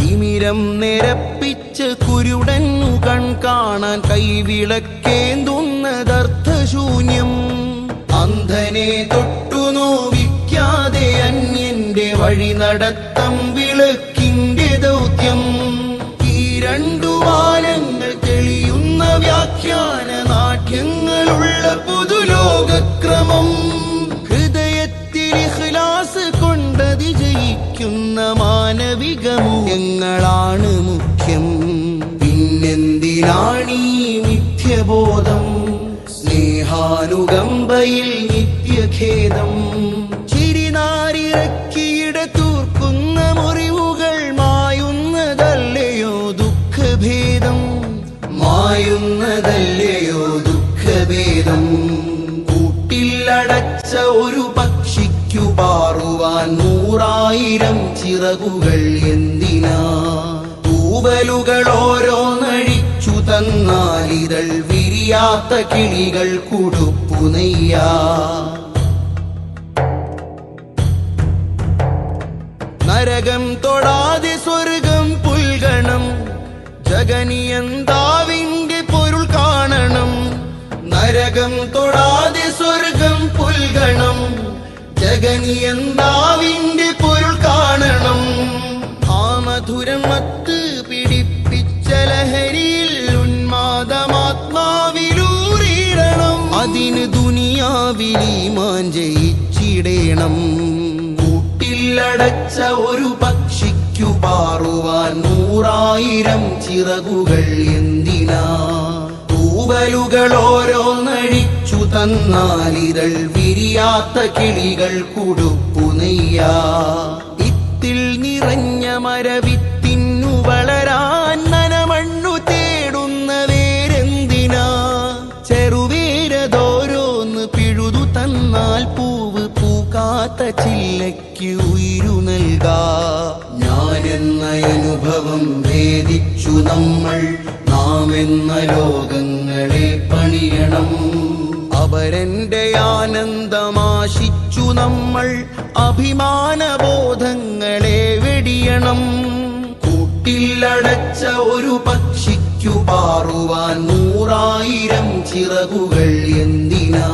തിമിരം നിരപ്പിച്ച് കുരുടന്നു കൺകാണാൻ കൈവിളക്കേന്തുന്നതർത്ഥശൂന്യം. അന്ധനെ തൊട്ടു നോവിക്കാതെ അന്യന്റെ വഴി നടത്തം വിളക്കിന്റെ ദൗത്യം. ഈ രണ്ടു വാനങ്ങൾ തെളിയുന്ന വ്യാഖ്യാന നാട്യങ്ങളുള്ള പുതുലോകക്രമം. ഹൃദയത്തിൽ ഇഖ്ലാസ് കൊണ്ടതി ജയിക്കുന്ന മാനവിക മൂല്യങ്ങളാണ് മുഖ്യം. പിന്നെന്തിനാണീ മിഥ്യബോധം? സ്നേഹാനുകമ്പയിൽ നിത്യഖേദം. ചിരിനാരിറക്കിയിട തൂർക്കുന്ന മുറിവുകൾ മായുന്നതല്ലയോ ദുഃഖഭേദം? മായുന്നതല്ലയോ ദുഃഖഭേദം? കൂട്ടിലടച്ച ഒരു പക്ഷിക്കു പാറുവാൻ 100,000 ചിറകുകൾ എന്തിനാ? തൂവലുകൾ ഓരോന്നഴിച്ചു തന്നാലിതൾ വിരിയാത്ത കിളികൾ കുടുപ്പുനെയ്യാ. നരകം തൊടാതെ സ്വർഗം പുൽകണം. ജഗനിയന്താവിന്റെ പൊരുൾ കാണണം. നരകം തൊടാതെ സ്വർഗം പുൽകണം. ജഗനിയന്താവിന്റെ പൊരുൾ കാണണം. ആ മധുരം മത്ത് പിടിപ്പിച്ച ലഹരിയിൽ ഉന്മാദമാത്മാവിലൂറിയിടണം. അതിന് ദുനിയാവിൽ ഈമാൻ ജയിച്ചിടേണം. കൂട്ടിലടച്ച ഒരു പക്ഷിക്കു പാറുവാൻ 100,000 ചിറകുകൾ എന്തിനാ? തൂവലുകൾ ഓരോന്നഴിച്ചു തന്നാലിതൾ വിരിയാത്ത കിളികൾ കുടുപ്പുനെയ്യാ. ഇത്തിൽ നിറഞ്ഞ മരവിത്തിന്നു വളരാൻ നനമണ്ണു തേടുന്ന വേരെന്തിനാ? ചെറുവേരതോരോന്ന് പിഴുതു തന്നാൽ പൂവ് പൂക്കാത്ത ചില്ലയ്ക്ക് ഉയിരു നൽകാ. ഞാനെന്ന അനുഭവം ഭേദിച്ചു നമ്മൾ നാം എന്ന ലോകങ്ങളെ പണിയണം. അവരന്റെ ആനന്ദമാശിച്ചു നമ്മൾ അഭിമാനബോധങ്ങളെ വെടിയണം. കൂട്ടിലടച്ച ഒരു പക്ഷിക്കു പാറുവാൻ 100,000 ചിറകുകൾ എന്തിനാ?